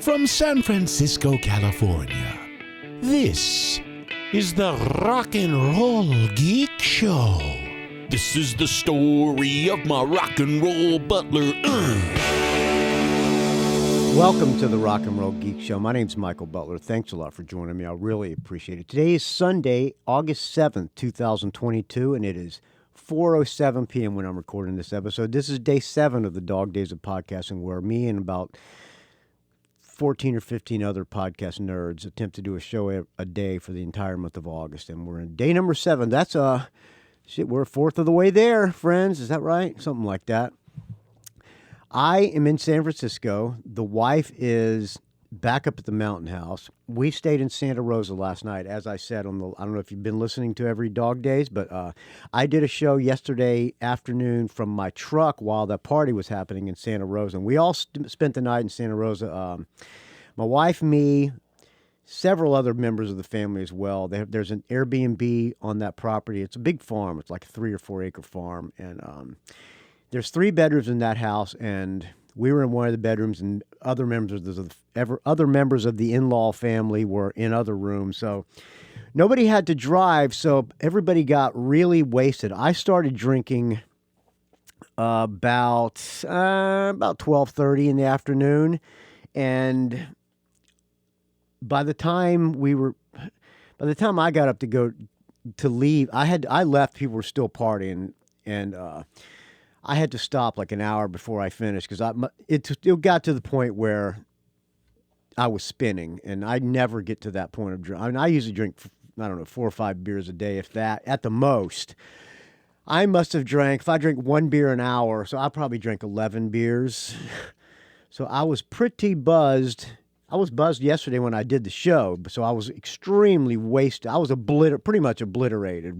From San Francisco, California, this is the Rock and Roll Geek Show. This is the story of my rock and roll butler. Welcome to the Rock and Roll Geek Show. My name's Michael Butler. Thanks a lot for joining me. I really appreciate it. Today is Sunday, August 7th, 2022, and it is 4:07 p.m. when I'm recording this episode. This is day 7 of the Dog Days of Podcasting, where me and about 14 or 15 other podcast nerds attempt to do a show a day for the entire month of August, and we're in day number 7. That's we're a fourth of the way there, friends. Is that right? Something like that. I am in San Francisco. The wife is back up at the mountain house. We stayed in Santa Rosa last night, as I said I don't know if you've been listening to every Dog Days, but I did a show yesterday afternoon from my truck while that party was happening in Santa Rosa. And we all spent the night in Santa Rosa. My wife, me, several other members of the family as well. There's an Airbnb on that property. It's a big farm. It's like a 3 or 4 acre farm. And there's 3 bedrooms in that house, and we were in one of the bedrooms, and other members of the in-law family were in other rooms. So nobody had to drive, so everybody got really wasted. I started drinking about 12:30 in the afternoon, and by the time I got up to go to leave, I left. People were still partying, and I had to stop like an hour before I finished because it got to the point where I was spinning, and I never get to that point of drink. I mean, I usually drink, 4 or 5 beers a day, if that, at the most. I must have drank, if I drink 1 beer an hour, so I probably drank 11 beers. So I was pretty buzzed. I was buzzed yesterday when I did the show, so I was extremely wasted. I was pretty much obliterated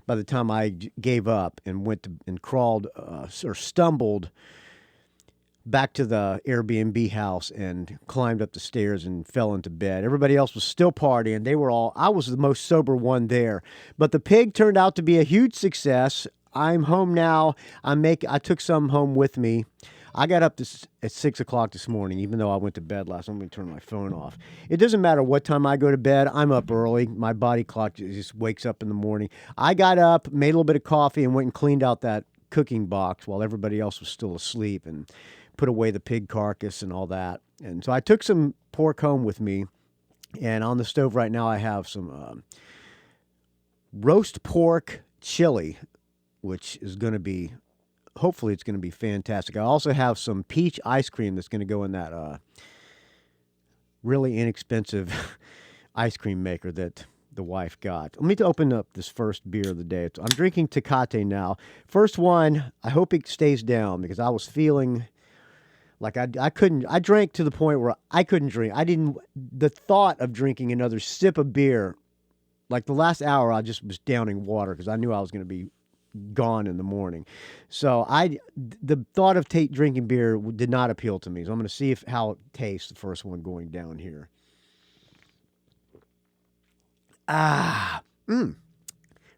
by the time I gave up and went and crawled or stumbled back to the Airbnb house and climbed up the stairs and fell into bed. Everybody else was still partying. I was the most sober one there. But the pig turned out to be a huge success. I'm home now. I took some home with me. I got up at 6 o'clock this morning, even though I went to bed last night. I'm going to turn my phone off. It doesn't matter what time I go to bed. I'm up early. My body clock just wakes up in the morning. I got up, made a little bit of coffee, and went and cleaned out that cooking box while everybody else was still asleep, and put away the pig carcass and all that. And so I took some pork home with me, and on the stove right now I have some roast pork chili, which is going to be... Hopefully it's going to be fantastic. I also have some peach ice cream that's going to go in that really inexpensive ice cream maker that the wife got. Let me open up this first beer of the day. I'm drinking Tecate now. First one, I hope it stays down because I was feeling like I couldn't. I drank to the point where I couldn't drink. The thought of drinking another sip of beer, like the last hour, I just was downing water because I knew I was going to be gone in the morning. So the thought of drinking beer did not appeal to me. So I'm going to see how it tastes, the first one going down here.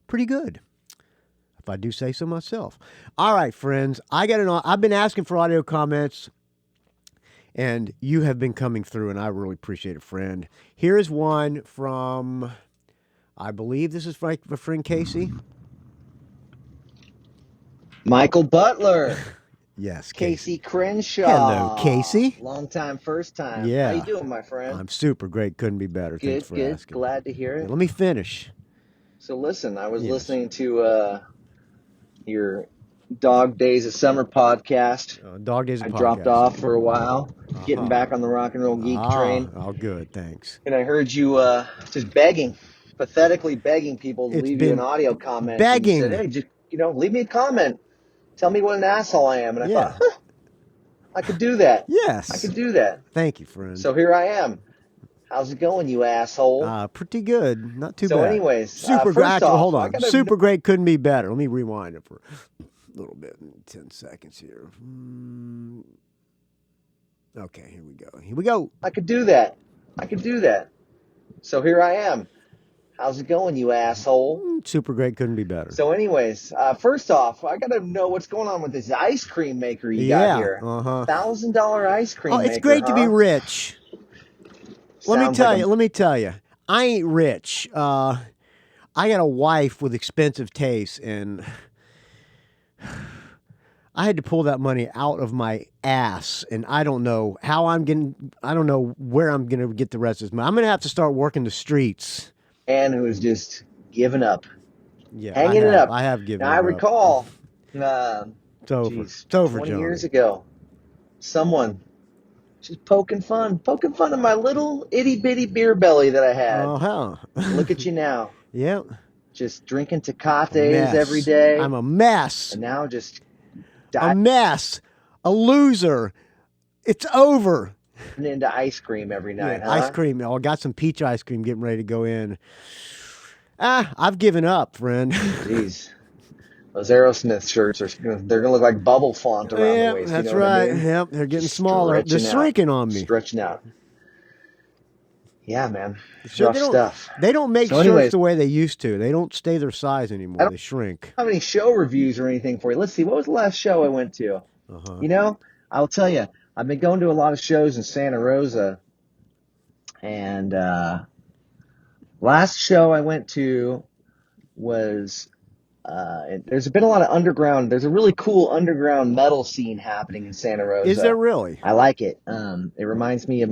Pretty good, if I do say so myself. All right, friends, I've been asking for audio comments, and you have been coming through, and I really appreciate it, friend. Here is one from, I believe this is my friend Casey. Michael Butler. Yes, Casey Crenshaw. Hello, Casey. Long time, first time. Yeah. How you doing, my friend? I'm super great. Couldn't be better. Good, Thanks for asking. Glad to hear it. Yeah, let me finish. So listen, I was listening to your Dog Days of Summer podcast. Dog Days of I podcast. dropped off for a while, getting back on the rock and roll geek train. Oh, good. Thanks. And I heard you just pathetically begging people to leave you an audio comment. Begging. And you said, hey, just, leave me a comment. Tell me what an asshole I am. And I thought, I could do that. Yes. I could do that. Thank you, friend. So here I am. How's it going, you asshole? Pretty good. Not too bad. So anyways, super great. Hold on. Super great couldn't be better. Let me rewind it for a little bit. 10 seconds here. Okay, here we go. I could do that. So here I am. How's it going, you asshole? Super great, couldn't be better. So anyways, first off, I got to know what's going on with this ice cream maker you got here. $1,000 ice cream maker. Oh, it's great to be rich. Let me Sounds tell like you. Let me tell you. I ain't rich. I got a wife with expensive tastes, and I had to pull that money out of my ass, and I don't know how I'm getting. I don't know where I'm gonna get the rest of this money. I'm gonna have to start working the streets. a man who's just given up, Yeah, hanging it up. I have given Now, I it up. recall, It's over. geez, It's over, 20 Johnny. years ago, someone just poking fun at my little itty bitty beer belly that I Oh had. hell. Look at you now, Yep. just drinking A Tecates every mess. I'm day, a mess. and now just A diving mess. A loser. It's over. into ice cream every night, Yeah, ice huh? cream. Oh, I got some peach ice cream getting ready to go in. I've given up, friend. Jeez. Those Aerosmith shirts they're gonna look like bubble font around the Yeah, waist. You that's know what I right. mean? Yep, they're getting Just smaller. They're stretching out, shrinking on me. stretching out. Yeah, man, Sure, rough stuff. they don't make So, shirts anyways, the way they used to. They don't stay their size anymore. I don't They shrink. have any show reviews or anything for you. Let's see, what was the last show I went to? Uh-huh. You know, I'll tell you, I've been going to a lot of shows in Santa Rosa, and last show I went to was. There's been a lot of underground. There's a really cool underground metal scene happening in Santa Rosa. Is there really? I like it. It reminds me of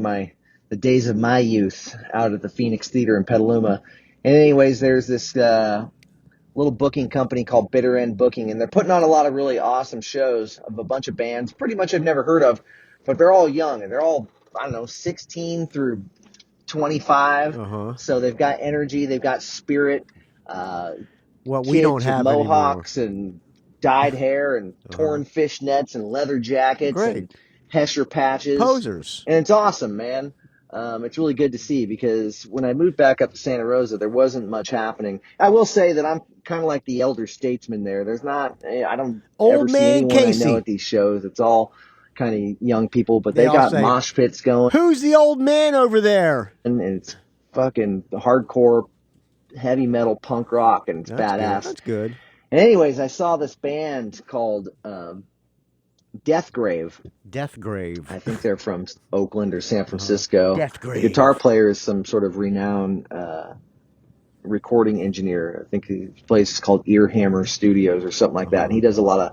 the days of my youth out at the Phoenix Theater in Petaluma. And anyways, there's this little booking company called Bitter End Booking, and they're putting on a lot of really awesome shows of a bunch of bands, pretty much I've never heard of, but they're all young, and they're all, I don't know, 16 through 25. Uh-huh. So they've got energy, they've got spirit. What Kids we don't with have mohawks and dyed hair and torn fishnets and leather jackets and Hesher patches. Posers. And it's awesome, man. It's really good to see because when I moved back up to Santa Rosa, there wasn't much happening. I will say that I'm kind of like the elder statesman there. There's not, I don't ever see anyone I know at these shows. It's all kind of young people, but they got mosh pits going. Who's the old man over there? And it's fucking hardcore heavy metal punk rock, and it's badass. That's good. And anyways, I saw this band called Deathgrave. Deathgrave. I think they're from Oakland or San Francisco. Deathgrave. The guitar player is some sort of renowned recording engineer. I think his place is called Earhammer Studios or something like that. And he does a lot of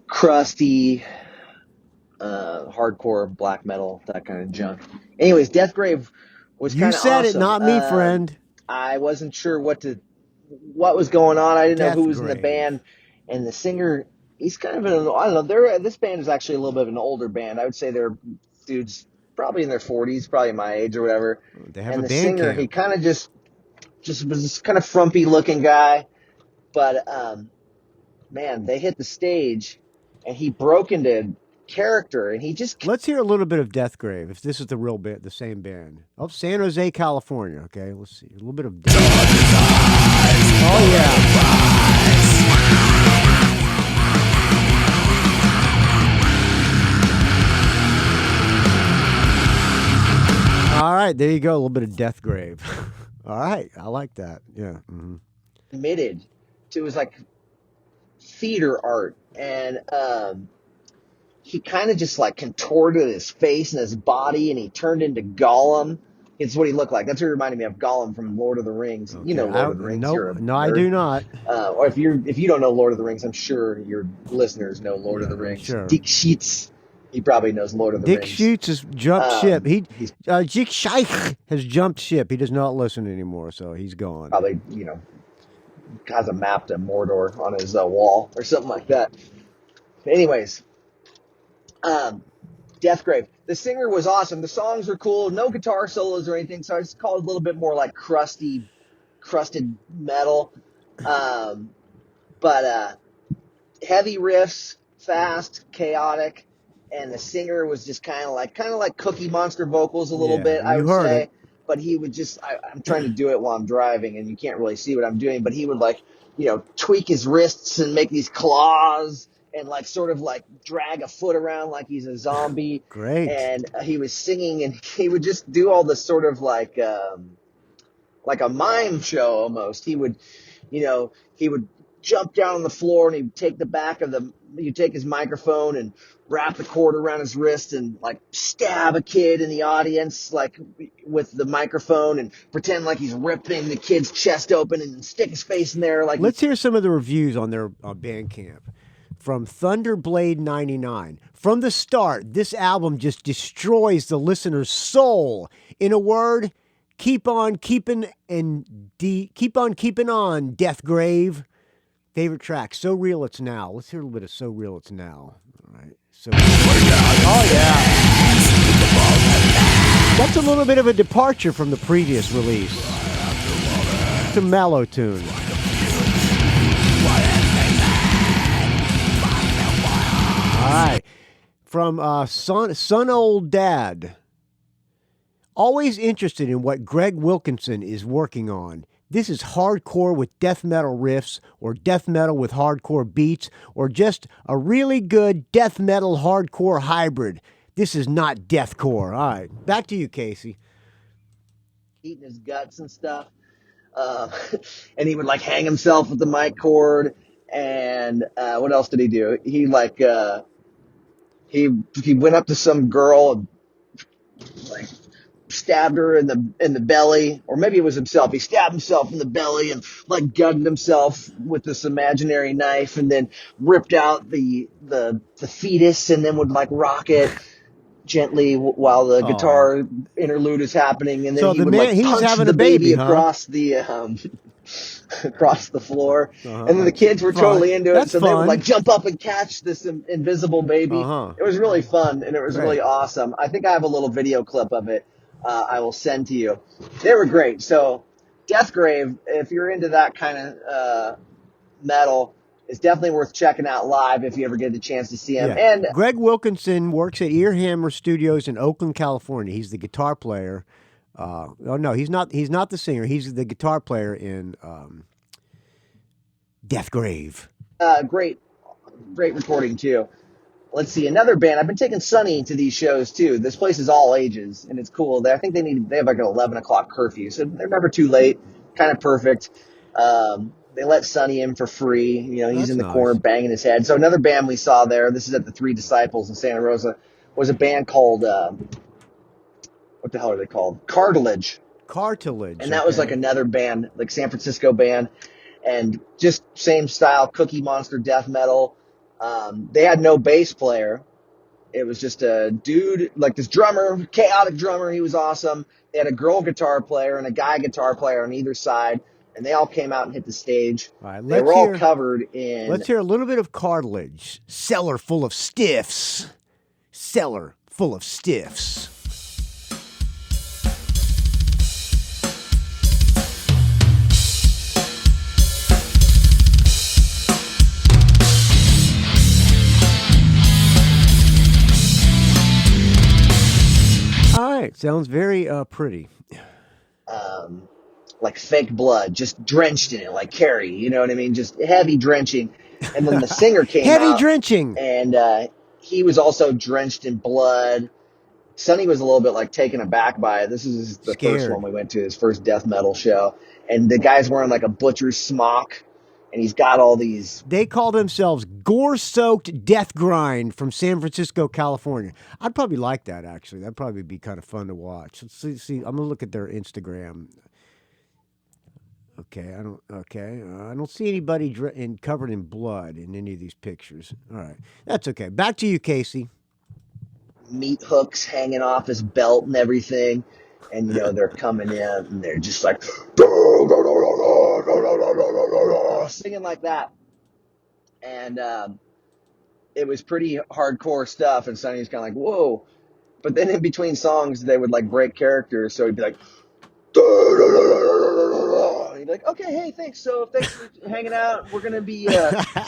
crusty, hardcore black metal, that kind of junk. Anyways, Deathgrave was kind of awesome. You said it, not me, friend. I wasn't sure what was going on. I didn't know who was in the Deathgrave. band, and the singer, he's kind of I don't know. This band is actually a little bit of an older band. I would say they're dudes probably in their 40s, probably my age or whatever. They have and a the band singer, camp. he kind of just was this kind of frumpy looking guy, but man, they hit the stage, and he broke into character, and he just Let's hear a little bit of Deathgrave, if this is the real band, the same band. Oh, San Jose, California. Okay, let's see. A little bit of Oh, yeah. All right, there you go. A little bit of Deathgrave. All right, I like that. Yeah. Mm-hmm. Admitted to his like theater art, and he kind of just like contorted his face and his body, and he turned into Gollum. It's what he looked like. That's what he reminded me of, Gollum from Lord of the Rings. Okay. You know Lord of the Rings. Nope. No, I do not. Or if you don't know Lord of the Rings, I'm sure your listeners know Lord of the Rings. Sure. Dick Sheets, he probably knows Lord of the Rings. Dick Sheets has jumped ship. Dick Scheich has jumped ship. He does not listen anymore, so he's gone. Probably, has a map to Mordor on his wall or something like that. Anyways, Deathgrave. The singer was awesome. The songs were cool. No guitar solos or anything, so I just called it a little bit more like crusted metal. But heavy riffs, fast, chaotic, and the singer was just kind of like Cookie Monster vocals a little bit, I would say. But he would just, I'm trying to do it while I'm driving, and you can't really see what I'm doing, but he would tweak his wrists and make these claws and sort of drag a foot around like he's a zombie. Great. And he was singing, and he would just do all this sort of like a mime show almost. He would jump down on the floor, and he'd take you take his microphone and wrap the cord around his wrist and like stab a kid in the audience like with the microphone and pretend like he's ripping the kid's chest open and stick his face in there. Like, let's hear some of the reviews on their Bandcamp. From Thunderblade 99. From the start, this album just destroys the listener's soul. In a word, keep on keeping on, Deathgrave. Favorite track, So Real It's Now. Let's hear a little bit of So Real It's Now. All right. Oh, yeah. That's a little bit of a departure from the previous release. It's a mellow tune. All right. From Son Old Dad. Always interested in what Greg Wilkinson is working on. This is hardcore with death metal riffs, or death metal with hardcore beats, or just a really good death metal hardcore hybrid. This is not deathcore. All right. Back to you, Casey. Eating his guts and stuff. And he would like hang himself with the mic cord. And what else did he do? He like he went up to some girl and like stabbed her in the belly, or maybe it was himself. He stabbed himself in the belly and like gutted himself with this imaginary knife, and then ripped out the fetus, and then would like rock it gently while the guitar interlude is happening, and then so he would like punch the baby across the across the floor, and then the kids were totally into it, so they would like jump up and catch this invisible baby. It was really fun, and it was really awesome. I think I have a little video clip of it. I will send to you. They were great. So Deathgrave, if you're into that kind of metal, is definitely worth checking out live if you ever get the chance to see him. Yeah. And Greg Wilkinson works at Earhammer Studios in Oakland, California. He's the guitar player. No, he's not the singer. He's the guitar player in Deathgrave. Great recording too. Let's see, another band. I've been taking Sonny to these shows too. This place is all ages, and it's cool. I think they have like an 11 o'clock curfew, so they're never too late. Kind of perfect. They let Sonny in for free. You know, he's in the corner banging his head. So another band we saw there, this is at the Three Disciples in Santa Rosa, was a band called, what the hell are they called? Cartilage. And that was like another band, like San Francisco band, and just same style, Cookie Monster death metal. They had no bass player. It was just a dude, like this drummer, chaotic drummer. He was awesome. They had a girl guitar player and a guy guitar player on either side, and they all came out and hit the stage. All right, they were all covered in... Let's hear a little bit of Cartilage. Cellar full of stiffs. Cellar full of stiffs. Sounds very pretty. Like fake blood, just drenched in it, like Carrie, you know what I mean? Just heavy drenching. And then the singer came out. Heavy drenching! And he was also drenched in blood. Sonny was a little bit like taken aback by it. This is the first one we went to, his first death metal show. And the guy's wearing like a butcher's smock. And he's got all these... They call themselves Gore-Soaked Death Grind from San Francisco, California. I'd probably like that, actually. That'd probably be kind of fun to watch. Let's see. I'm going to look at their Instagram. Okay, I don't see anybody covered in blood in any of these pictures. All right, that's okay. Back to you, Casey. Meat hooks hanging off his belt and everything. And, you know, they're coming in and they're just like... singing like that, and it was pretty hardcore stuff, and Sonny was kind of like, whoa, but then in between songs they would like break characters, so he'd be like, and he'd be like, okay, hey, thanks for hanging out, we're gonna be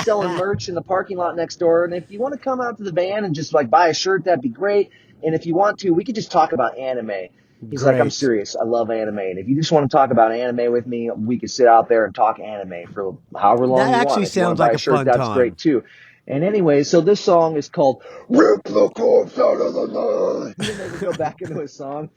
selling merch in the parking lot next door, and if you want to come out to the van and just like buy a shirt, that'd be great, and if you want to, we could just talk about anime. He's like, I'm serious. I love anime. And if you just want to talk about anime with me, we could sit out there and talk anime for however long you want. That actually sounds like a fun time. That's great, too. And anyway, so this song is called Rip the Corpse Out of the Night. And then they would go back into a song.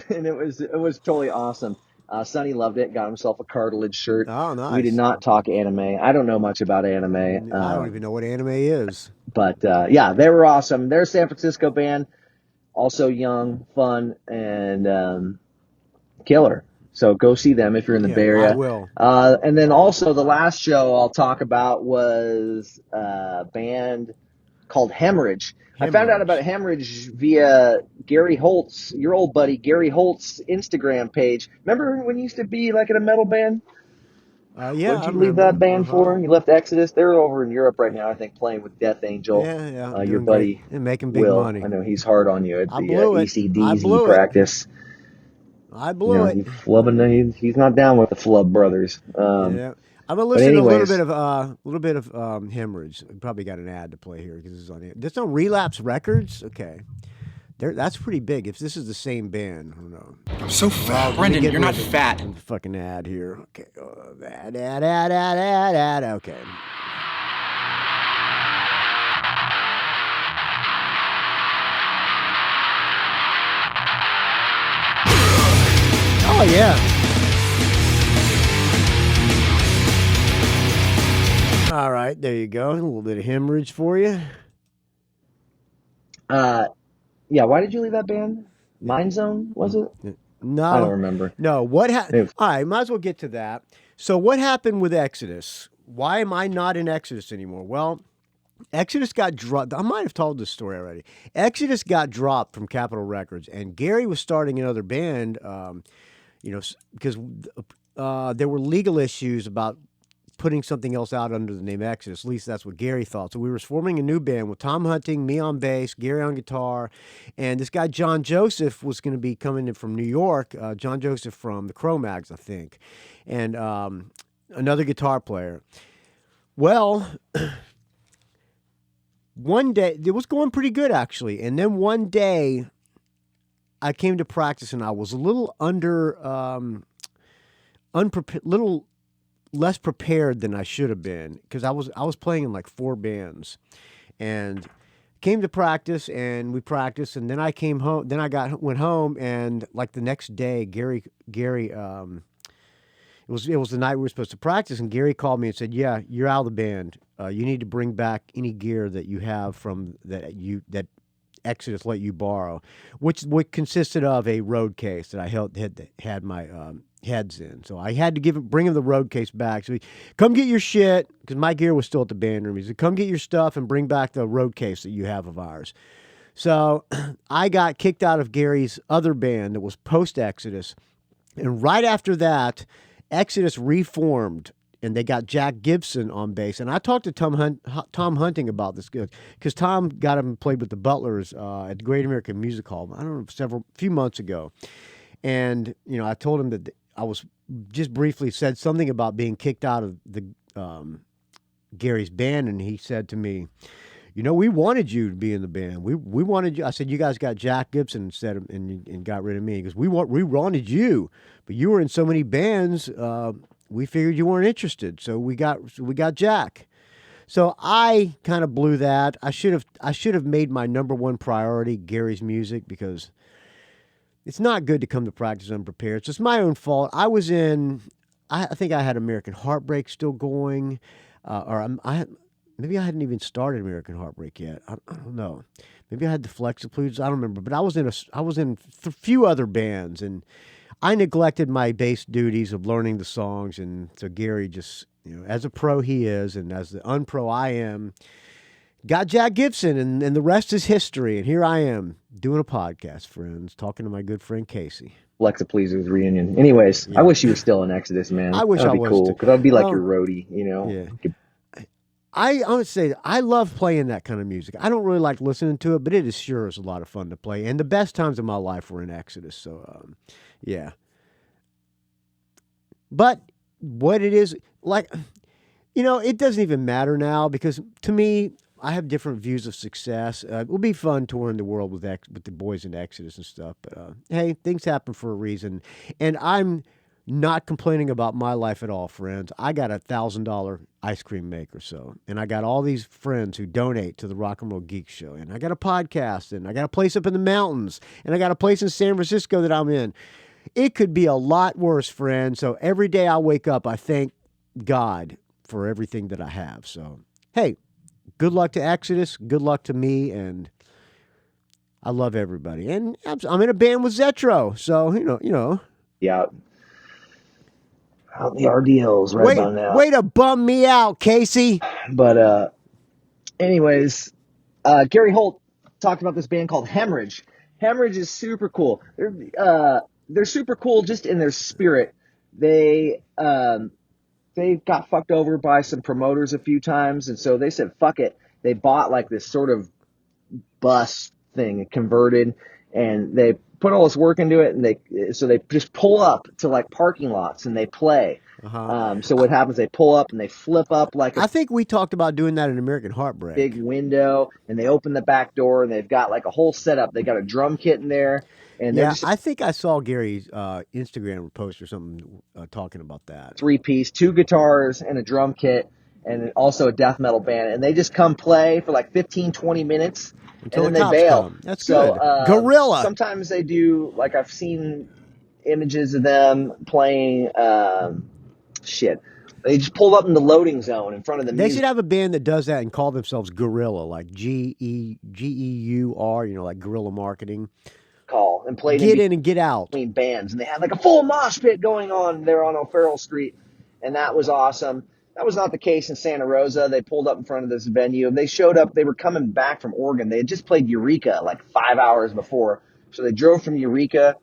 And it was totally awesome. Sonny loved it, got himself a cartilage shirt. Oh, nice. We did not talk anime. I don't know much about anime. I don't even know what anime is. But yeah, they were awesome. They're a San Francisco band, also young, fun, and killer. So go see them if you're in the Bay Area. I will. And then also the last show I'll talk about was a band called Hemorrhage. I found out about Hemorrhage via Gary Holtz, your old buddy Gary Holt's Instagram page. Remember when you used to be like in a metal band? Yeah. What did you leave that band for? You left Exodus. They're over in Europe right now, I think, playing with Death Angel. Yeah. Your buddy and making big Will. money. I know he's hard on you at the ECDZ practice. I blew it. He's not down with the Flub brothers. Yeah. I'm gonna listen to a little bit of Hemorrhage. We probably got an ad to play here because it's on here. This on Relapse Records. Okay, that's pretty big. If this is the same band, I don't know. I'm so fat, Brendan. You're not fat. Fucking ad here. Okay, ad. Okay. Oh yeah. All right, there you go. A little bit of Hemorrhage for you. Yeah, why did you leave that band? Mind Zone, was it? No. I don't remember. No, what happened? All right, might as well get to that. So what happened with Exodus? Why am I not in Exodus anymore? Well, Exodus got dropped. I might have told this story already. Exodus got dropped from Capitol Records, and Gary was starting another band, because there were legal issues about putting something else out under the name Exodus. At least that's what Gary thought. So we were forming a new band with Tom Hunting, me on bass, Gary on guitar, and this guy John Joseph was going to be coming in from New York. John Joseph from the Cro-Mags, I think, and another guitar player. Well, one day it was going pretty good actually, and then one day I came to practice and I was a little little less prepared than I should have been because I was playing in like 4 bands, and came to practice and we practiced, and then I came home. Then went home, and like the next day, Gary, it was the night we were supposed to practice, and Gary called me and said, "Yeah, you're out of the band. You need to bring back any gear that you have from that Exodus let you borrow," which consisted of a road case that I had my heads in. So I had to bring him the road case back. So come get your shit, because my gear was still at the band room. He said, "Come get your stuff and bring back the road case that you have of ours." So I got kicked out of Gary's other band that was post-Exodus. And right after that, Exodus reformed, and they got Jack Gibson on bass. And I talked to Tom Hunting about this because Tom got him and played with the Butlers at the Great American Music Hall, I don't know, few months ago. And, I told him that I was just briefly said something about being kicked out of the Gary's band, and he said to me, "We wanted you to be in the band. We wanted you." I said, "You guys got Jack Gibson instead of and got rid of me." He goes, "We wanted you, but you were in so many bands. We figured you weren't interested, so we got Jack." So I kind of blew that. I should have made my number one priority Gary's music, because it's not good to come to practice unprepared. It's just my own fault. I think I had American Heartbreak still going, maybe I hadn't even started American Heartbreak yet. I don't know. Maybe I had the Flexipludes. I don't remember. But I was in a few other bands, and I neglected my bass duties of learning the songs. And so Gary just, as a pro he is, and as the unpro I am, got Jack Gibson, and the rest is history. And here I am doing a podcast, friends, talking to my good friend Casey. Alexa Pleaser's reunion. Anyways, yeah. I wish you were still in Exodus, man. I wish I was. That'd be cool, because I'd be like your roadie, Yeah. I would say I love playing that kind of music. I don't really like listening to it, but it is sure is a lot of fun to play. And the best times of my life were in Exodus. So, yeah. But what it is, like, it doesn't even matter now, because to me, I have different views of success. It will be fun touring the world with the boys in Exodus and stuff. But hey, things happen for a reason. And I'm not complaining about my life at all, friends. I got a $1,000 ice cream maker, and I got all these friends who donate to the Rock and Roll Geek Show, and I got a podcast, and I got a place up in the mountains, and I got a place in San Francisco that I'm in. it could be a lot worse, friend. So every day I wake up, I thank God for everything that I have. So, hey, good luck to Exodus. Good luck to me. And I love everybody. And I'm in a band with Zetro. So, you know. Yeah. Out the RDLs right about now. Way to bum me out, Casey. But anyways, Gary Holt talked about this band called Hemorrhage. Hemorrhage is super cool. They're super cool just in their spirit. They got fucked over by some promoters a few times, and so they said fuck it. They bought like this sort of bus thing, converted, and they put all this work into it, and they just pull up to like parking lots and they play. So what happens? They pull up and they flip up like I think we talked about doing that in American Heartbreak. Big window, and they open the back door, and they've got like a whole setup. They got a drum kit in there, and I think I saw Gary's Instagram post or something talking about that. 3-piece, 2 guitars and a drum kit, and also a death metal band, and they just come play for like 15-20 minutes. Until and the then they bail. Come. That's good. Gorilla. Sometimes they do, like I've seen images of them playing, They just pulled up in the loading zone in front of the music. They should have a band that does that and call themselves Gorilla, like GEUR, like guerrilla marketing. And played get in and get out between bands. And they had like a full mosh pit going on there on O'Farrell Street. And that was awesome. That was not the case in Santa Rosa. They pulled up in front of this venue, and they showed up. They were coming back from Oregon. They had just played Eureka like 5 hours before. So they drove from Eureka,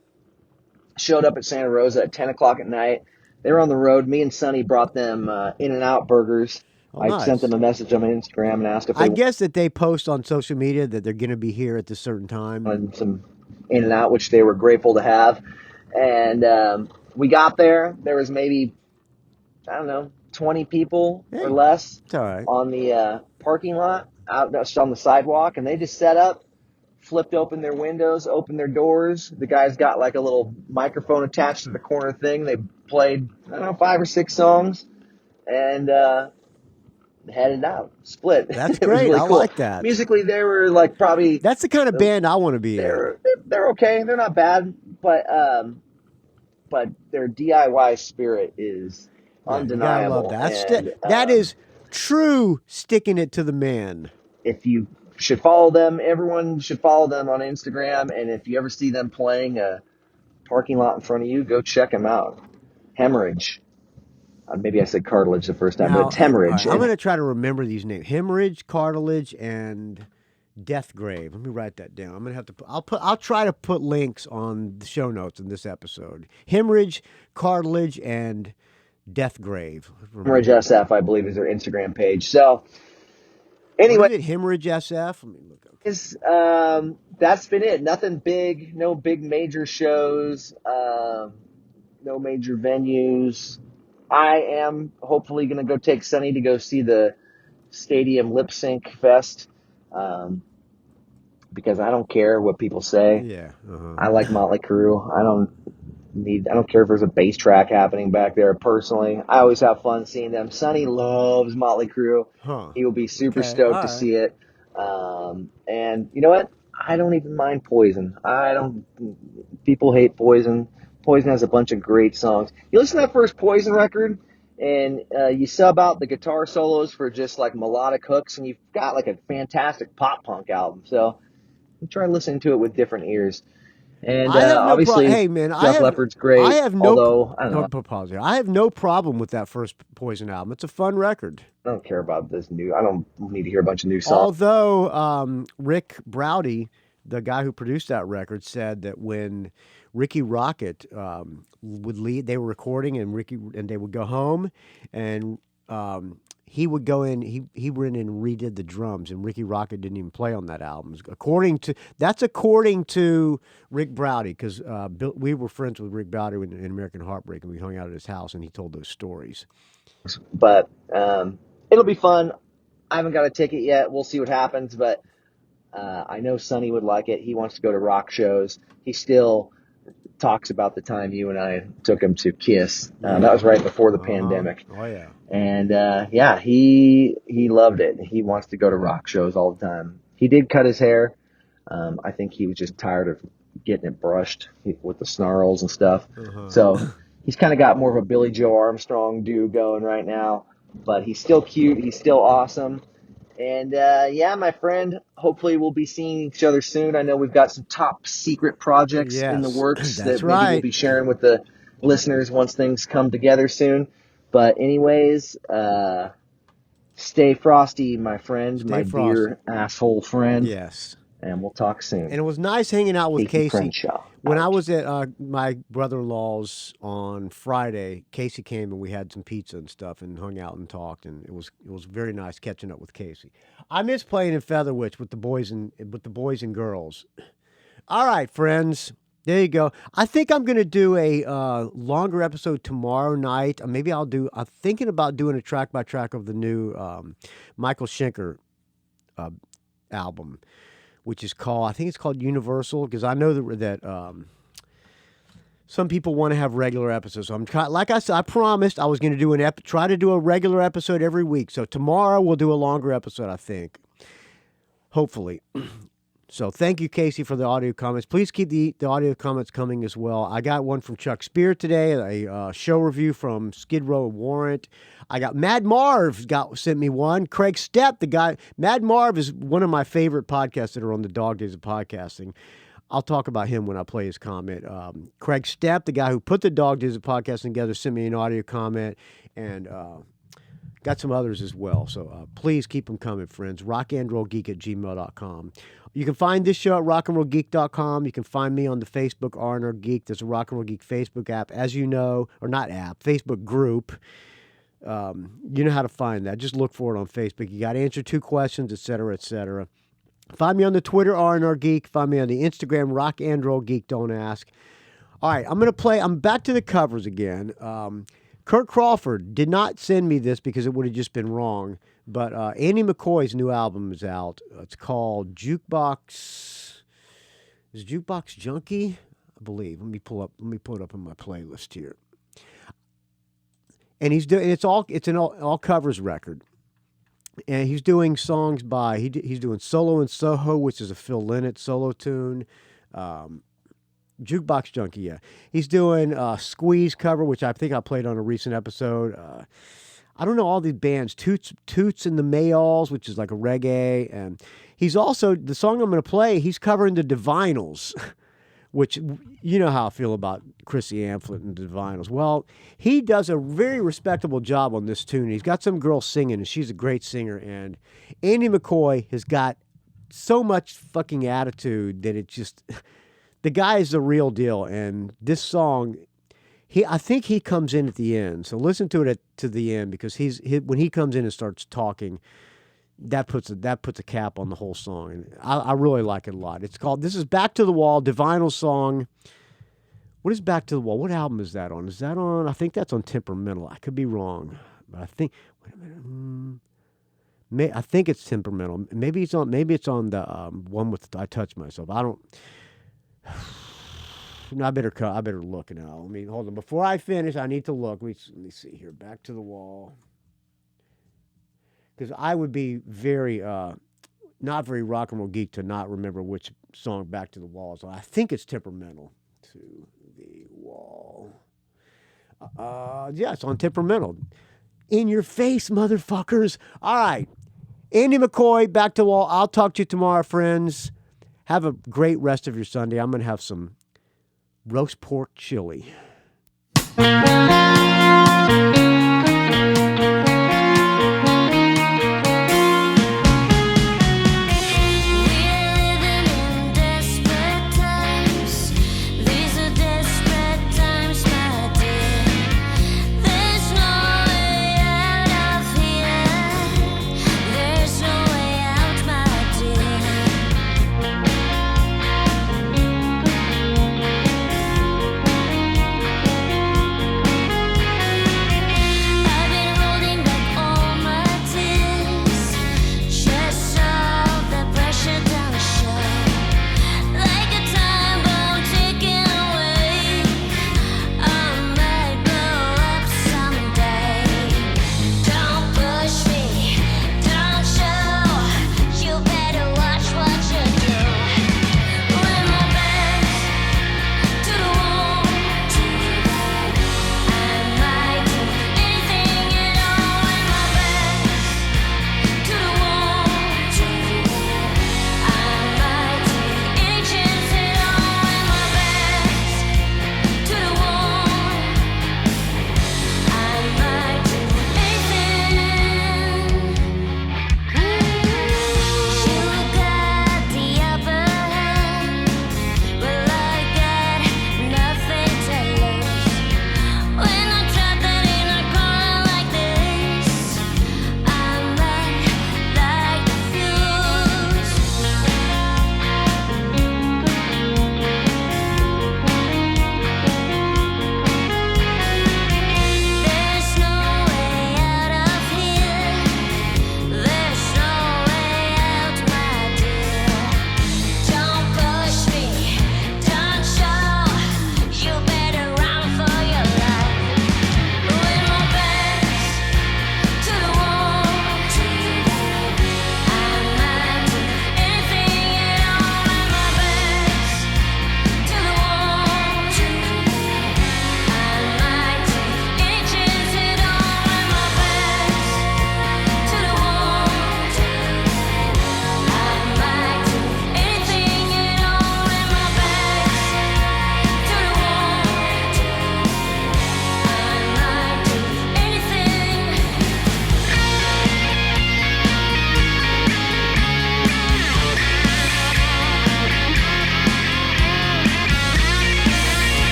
showed up at Santa Rosa at 10 o'clock at night. They were on the road. Me and Sonny brought them In-N-Out burgers. I sent them a message on my Instagram and asked if they guess that they post on social media that they're going to be here at this certain time. And some In-N-Out, which they were grateful to have. And we got there. There was maybe, 20 people or less on the parking lot out on the sidewalk, and they just set up, flipped open their windows, opened their doors. The guys got like a little microphone attached to the corner thing. They played 5 or 6 songs, and headed out, split. That's great. Really I cool. like that. Musically, they were like probably. That's the kind of band I want to be. They're okay. They're not bad, but their DIY spirit is undeniable. I love that. That is true sticking it to the man. If you should follow them, everyone should follow them on Instagram. And if you ever see them playing a parking lot in front of you, go check them out. Hemorrhage. Maybe I said cartilage the first time, but it's Hemorrhage. I'm going to try to remember these names: Hemorrhage, cartilage, and Death Grave. Let me write that down. I'm going to have to I'll try to put links on the show notes in this episode. Hemorrhage, cartilage, and Death Grave. Hemorrhage SF, I believe, is their Instagram page. So, anyway. What is it, Hemorrhage SF? Let me look up. That's been it. Nothing big. No big major shows. No major venues. I am hopefully going to go take Sonny to go see the Stadium Lip Sync Fest. Because I don't care what people say. Yeah. I like Motley Crue. I don't care if there's a bass track happening back there. Personally, I always have fun seeing them. Sonny loves Motley Crue. He will be super stoked to see it. And you know what? I don't even mind Poison. People hate Poison. Poison has a bunch of great songs. You listen to that first Poison record, and you sub out the guitar solos for just like melodic hooks, and you've got like a fantastic pop punk album. So you try listening to it with different ears. And obviously, Def Leppard's great. I have no problem with that first Poison album. It's a fun record. I don't care about this new. I don't need to hear a bunch of new songs. Although Rick Browdy, the guy who produced that record, said that when Ricky Rocket would lead, they were recording, and they would go home, and he would go in. He went in and redid the drums, and Ricky Rocket didn't even play on that album. According to Rick Browdy, because we were friends with Rick Browdy in American Heartbreak, and we hung out at his house, and he told those stories. But it'll be fun. I haven't got a ticket yet. We'll see what happens, but I know Sonny would like it. He wants to go to rock shows. He still talks about the time you and I took him to Kiss. That was right before the pandemic. Oh yeah. And he loved it. He wants to go to rock shows all the time. He did cut his hair. I think he was just tired of getting it brushed with the snarls and stuff. So he's kind of got more of a Billy Joe Armstrong do going right now, but he's still cute. He's still awesome. And yeah, my friend, hopefully we'll be seeing each other soon. I know we've got some top secret projects in the works that maybe we'll be sharing with the listeners once things come together soon. But anyways, stay frosty, my friend, dear asshole friend. Yes. And we'll talk soon. And it was nice hanging out with Casey. Crenshaw. When I was at my brother-in-law's on Friday, Casey came and we had some pizza and stuff and hung out and talked, and it was very nice catching up with Casey. I miss playing in Featherwitch with the boys and girls. All right, friends. There you go. I think I'm going to do a longer episode tomorrow night. I'm thinking about doing a track by track of the new Michael Schenker album, which is I think it's called Universal, because I know that some people want to have regular episodes. So like I said, I promised I was going to try to do a regular episode every week. So tomorrow we'll do a longer episode, I think. Hopefully. So thank you, Casey, for the audio comments. Please keep the audio comments coming as well. I got one from Chuck Spear today, a show review from Skid Row Warrant. I got Mad Marv sent me one. Craig Stepp, the guy. Mad Marv is one of my favorite podcasts that are on the Dog Days of Podcasting. I'll talk about him when I play his comment. Craig Stepp, the guy who put the Dog Days of Podcasting together, sent me an audio comment, and got some others as well. So please keep them coming, friends. rockandrollgeek@gmail.com. You can find this show at rockandrollgeek.com. You can find me on the Facebook R&R Geek. There's a Rock and Roll Geek Facebook app, as you know, or not app, Facebook group. You know how to find that. Just look for it on Facebook. You got to answer 2 questions, et cetera, et cetera. Find me on the Twitter, R&R Geek. Find me on the Instagram, Rock and Roll Geek, don't ask. All right, I'm back to the covers again. Kirk Crawford did not send me this because it would have just been wrong. But Andy McCoy's new album is out. It's called Jukebox. Is it Jukebox Junkie? I believe. Let me pull it up in my playlist here. And it's an all covers record. And he's doing songs by he's doing Solo in Soho, which is a Phil Lynott solo tune. Jukebox Junkie, yeah. He's doing Squeeze cover, which I think I played on a recent episode. I don't know all these bands. Toots and the Mayalls, which is like a reggae. And he's also, the song I'm going to play, he's covering the Divinals, which you know how I feel about Chrissy Amphlett and the Divinals. Well, he does a very respectable job on this tune. He's got some girl singing, and she's a great singer. And Andy McCoy has got so much fucking attitude that it just... The guy is the real deal, and this song, I think he comes in at the end. So listen to it to the end, because when he comes in and starts talking, that puts a cap on the whole song, and I really like it a lot. This is Back to the Wall, Divinal song. What is Back to the Wall? What album is that on? Is that on? I think that's on Temperamental. I could be wrong, but I think. Wait a minute. I think it's Temperamental. Maybe it's on the one with I Touch Myself. I don't. No, I better look now. Let me hold on. Before I finish, I need to look. Let me see here. Back to the Wall. Because I would be very not very rock and roll geek to not remember which song Back to the Wall is. I think it's Temperamental. To the Wall. Yeah, it's on Temperamental. In your face, motherfuckers. All right. Andy McCoy, Back to the Wall. I'll talk to you tomorrow, friends. Have a great rest of your Sunday. I'm going to have some roast pork chili.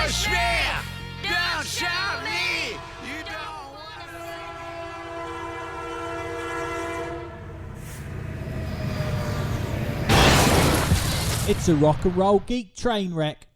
push me! Don't shove me! You don't It's a rock and roll geek train wreck.